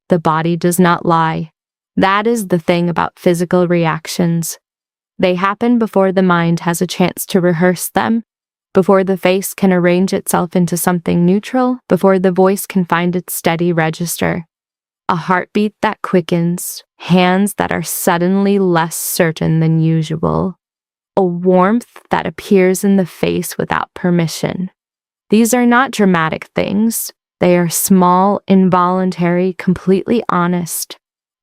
The body does not lie. That is the thing about physical reactions. They happen before the mind has a chance to rehearse them, before the face can arrange itself into something neutral, before the voice can find its steady register. A heartbeat that quickens, hands that are suddenly less certain than usual, a warmth that appears in the face without permission. These are not dramatic things. They are small, involuntary, completely honest.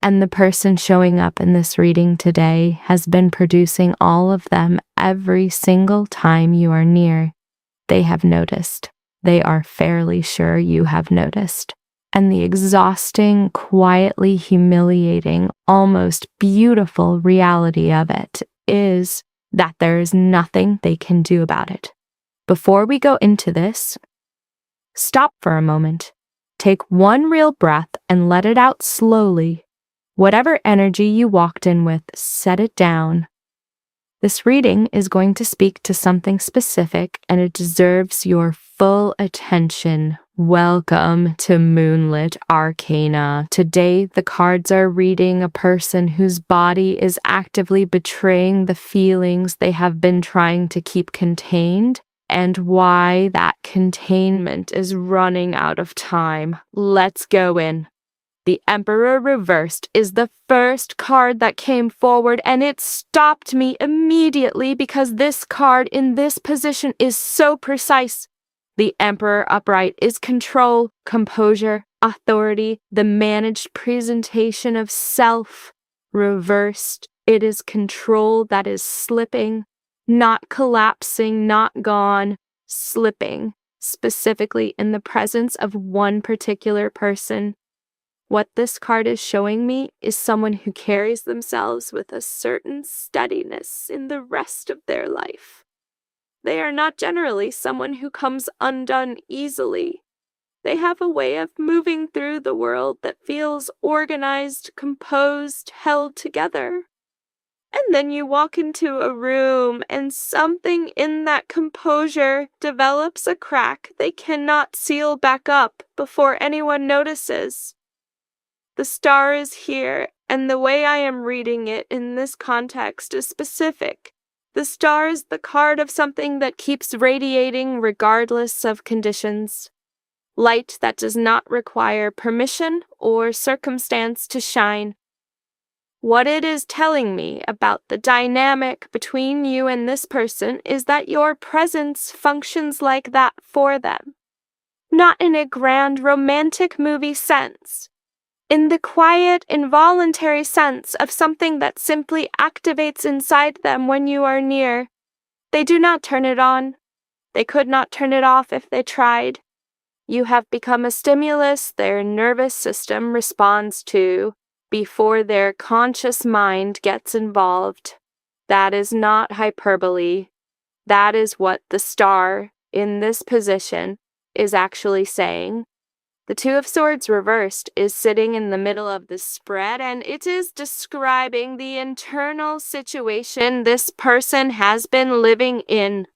And the person showing up in this reading today has been producing all of them every single time you are near. They have noticed. They are fairly sure you have noticed. And the exhausting, quietly humiliating, almost beautiful reality of it is that there is nothing they can do about it. Before we go into this, stop for a moment. Take one real breath and let it out slowly. Whatever energy you walked in with, set it down. This reading is going to speak to something specific, and it deserves your full attention. Welcome to Moonlit Arcana. Today, the cards are reading a person whose body is actively betraying the feelings they have been trying to keep contained, and why that containment is running out of time. Let's go in. The Emperor reversed is the first card that came forward, and it stopped me immediately because this card in this position is so precise. The Emperor upright is control, composure, authority, the managed presentation of self. Reversed, it is control that is slipping, not collapsing, not gone, slipping, specifically in the presence of one particular person. What this card is showing me is someone who carries themselves with a certain steadiness in the rest of their life. They are not generally someone who comes undone easily. They have a way of moving through the world that feels organized, composed, held together. And then you walk into a room and something in that composure develops a crack they cannot seal back up before anyone notices. The star is here, and the way I am reading it in this context is specific. The star is the card of something that keeps radiating regardless of conditions. Light that does not require permission or circumstance to shine. What it is telling me about the dynamic between you and this person is that your presence functions like that for them. Not in a grand romantic movie sense. In the quiet, involuntary sense of something that simply activates inside them when you are near. They do not turn it on. They could not turn it off if they tried. You have become a stimulus their nervous system responds to before their conscious mind gets involved. That is not hyperbole. That is what the star in this position is actually saying. The Two of Swords reversed is sitting in the middle of the spread, and it is describing the internal situation this person has been living in.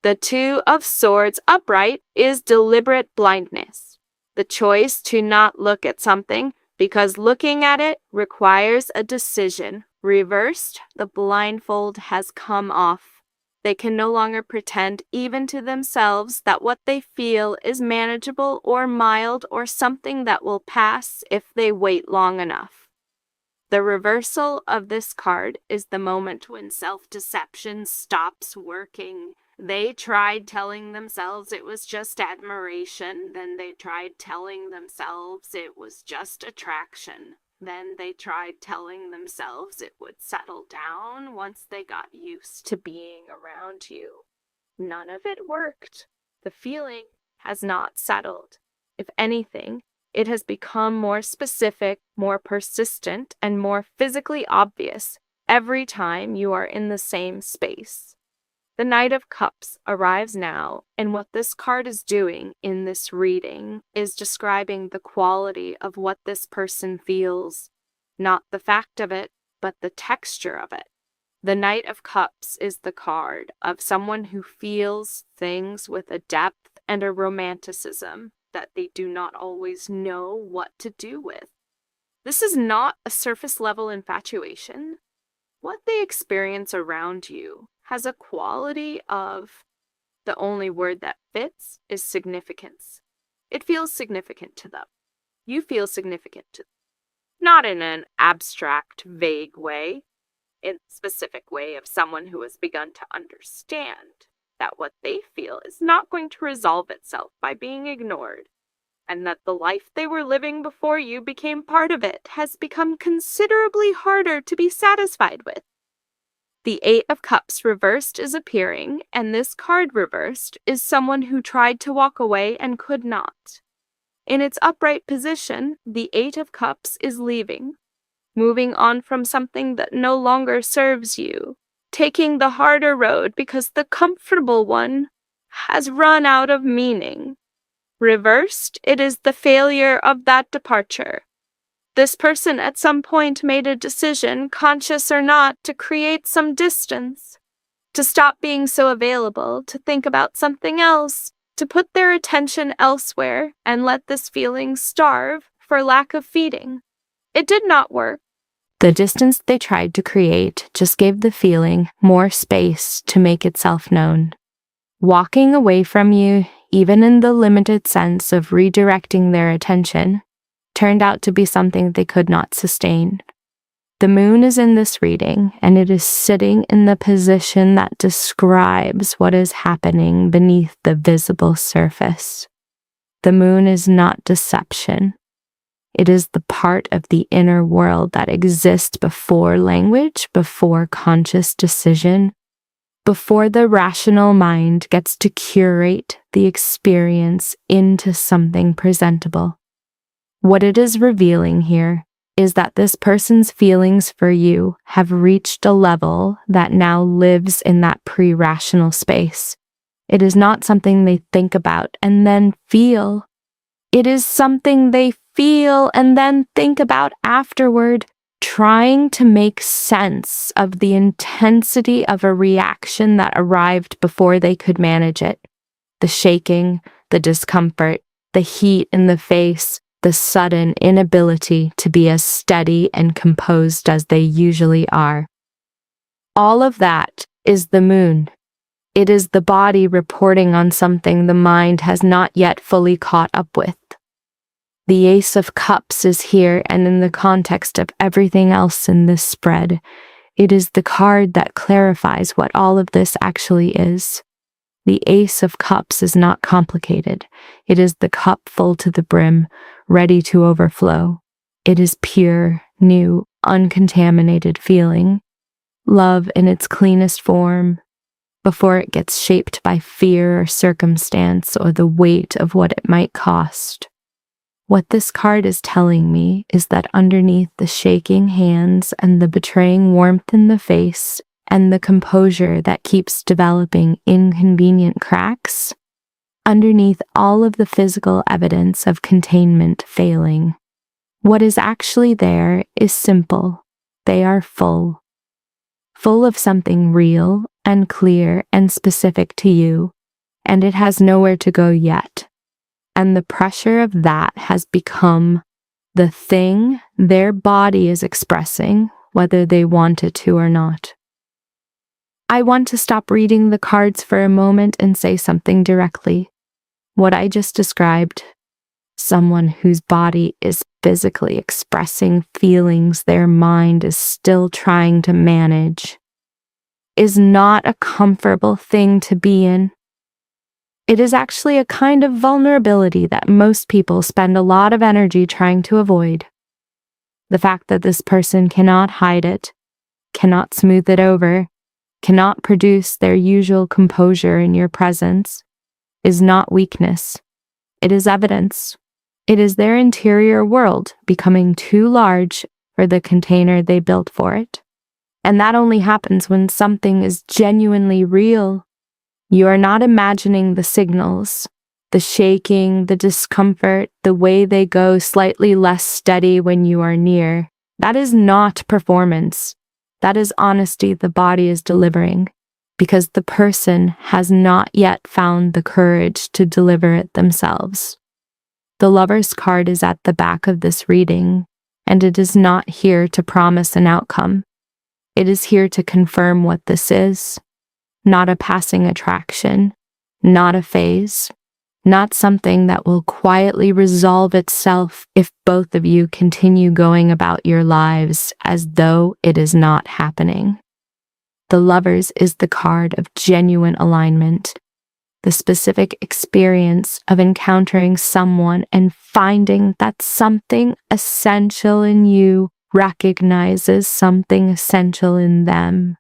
The Two of Swords upright is deliberate blindness, the choice to not look at something because looking at it requires a decision. Reversed, the blindfold has come off. They can no longer pretend even to themselves that what they feel is manageable or mild or something that will pass if they wait long enough. The reversal of this card is the moment when self-deception stops working. They tried telling themselves it was just admiration, then they tried telling themselves it was just attraction. Then they tried telling themselves it would settle down once they got used to being around you. None of it worked. The feeling has not settled. If anything, it has become more specific, more persistent, and more physically obvious every time you are in the same space. The Knight of Cups arrives now, and what this card is doing in this reading is describing the quality of what this person feels. Not the fact of it, but the texture of it. The Knight of Cups is the card of someone who feels things with a depth and a romanticism that they do not always know what to do with. This is not a surface-level infatuation. What they experience around you has a quality of, the only word that fits is significance. It feels significant to them. You feel significant to them. Not in an abstract, vague way, in a specific way of someone who has begun to understand that what they feel is not going to resolve itself by being ignored, and that the life they were living before you became part of it has become considerably harder to be satisfied with. The Eight of Cups reversed is appearing, and this card reversed is someone who tried to walk away and could not. In its upright position, the Eight of Cups is leaving, moving on from something that no longer serves you, taking the harder road because the comfortable one has run out of meaning. Reversed, it is the failure of that departure. This person at some point made a decision, conscious or not, to create some distance, to stop being so available, to think about something else, to put their attention elsewhere and let this feeling starve for lack of feeding. It did not work. The distance they tried to create just gave the feeling more space to make itself known. Walking away from you, even in the limited sense of redirecting their attention, turned out to be something they could not sustain. The moon is in this reading, and it is sitting in the position that describes what is happening beneath the visible surface. The moon is not deception. It is the part of the inner world that exists before language, before conscious decision, before the rational mind gets to curate the experience into something presentable. What it is revealing here is that this person's feelings for you have reached a level that now lives in that pre-rational space. It is not something they think about and then feel. It is something they feel and then think about afterward, trying to make sense of the intensity of a reaction that arrived before they could manage it. The shaking, the discomfort, the heat in the face, the sudden inability to be as steady and composed as they usually are. All of that is the moon. It is the body reporting on something the mind has not yet fully caught up with. The Ace of Cups is here, and in the context of everything else in this spread, it is the card that clarifies what all of this actually is. The Ace of Cups is not complicated. It is the cup full to the brim, ready to overflow. It is pure, new, uncontaminated feeling. Love in its cleanest form, before it gets shaped by fear or circumstance or the weight of what it might cost. What this card is telling me is that underneath the shaking hands and the betraying warmth in the face and the composure that keeps developing inconvenient cracks, underneath all of the physical evidence of containment failing, what is actually there is simple. They are full of something real and clear and specific to you, and it has nowhere to go yet. And the pressure of that has become the thing their body is expressing, whether they want it to or not. I want to stop reading the cards for a moment and say something directly. What I just described, someone whose body is physically expressing feelings their mind is still trying to manage, is not a comfortable thing to be in. It is actually a kind of vulnerability that most people spend a lot of energy trying to avoid. The fact that this person cannot hide it, cannot smooth it over, cannot produce their usual composure in your presence, is not weakness. It is evidence. It is their interior world becoming too large for the container they built for it. And that only happens when something is genuinely real. You are not imagining the signals, the shaking, the discomfort, the way they go slightly less steady when you are near. That is not performance. That is honesty the body is delivering, because the person has not yet found the courage to deliver it themselves. The Lover's card is at the back of this reading, and it is not here to promise an outcome. It is here to confirm what this is. Not a passing attraction, not a phase, not something that will quietly resolve itself if both of you continue going about your lives as though it is not happening. The Lovers is the card of genuine alignment, the specific experience of encountering someone and finding that something essential in you recognizes something essential in them.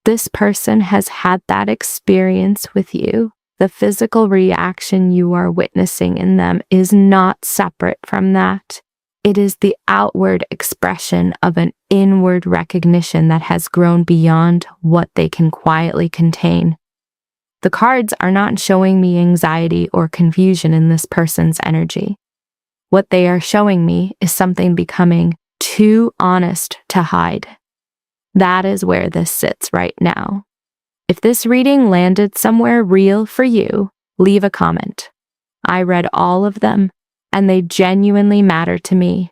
This person has had that experience with you. The physical reaction you are witnessing in them is not separate from that. It is the outward expression of an inward recognition that has grown beyond what they can quietly contain. The cards are not showing me anxiety or confusion in this person's energy. What they are showing me is something becoming too honest to hide. That is where this sits right now. If this reading landed somewhere real for you, leave a comment. I read all of them, and they genuinely matter to me.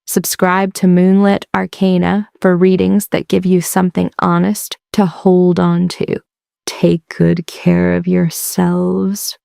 Subscribe to Moonlit Arcana for readings that give you something honest to hold on to. Take good care of yourselves.